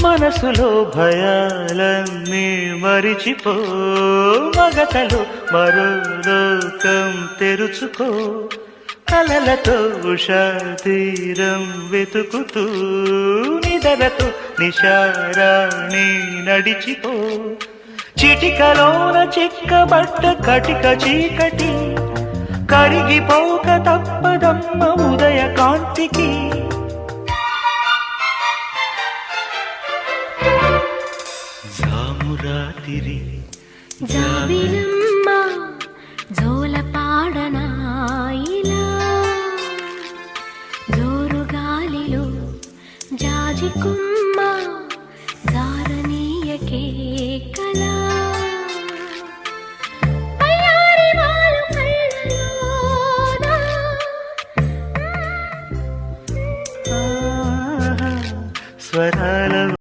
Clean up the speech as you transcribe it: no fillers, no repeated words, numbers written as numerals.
మనసులో భయాలన్నీ మరిచిపో, మగతలో మరో లోకం తెరుచుకో, కలలతో ఉషా తీరం వెతుకుతూ నిదరతో నిశారాణి నడిచిపో. చిటికలోన చిక్కబట్ట కటిక చీకటి కరిగిపోక తప్పదమ్మ ఉదయ కాంతికి. జామురాతిరి జాబిలమ్మ జో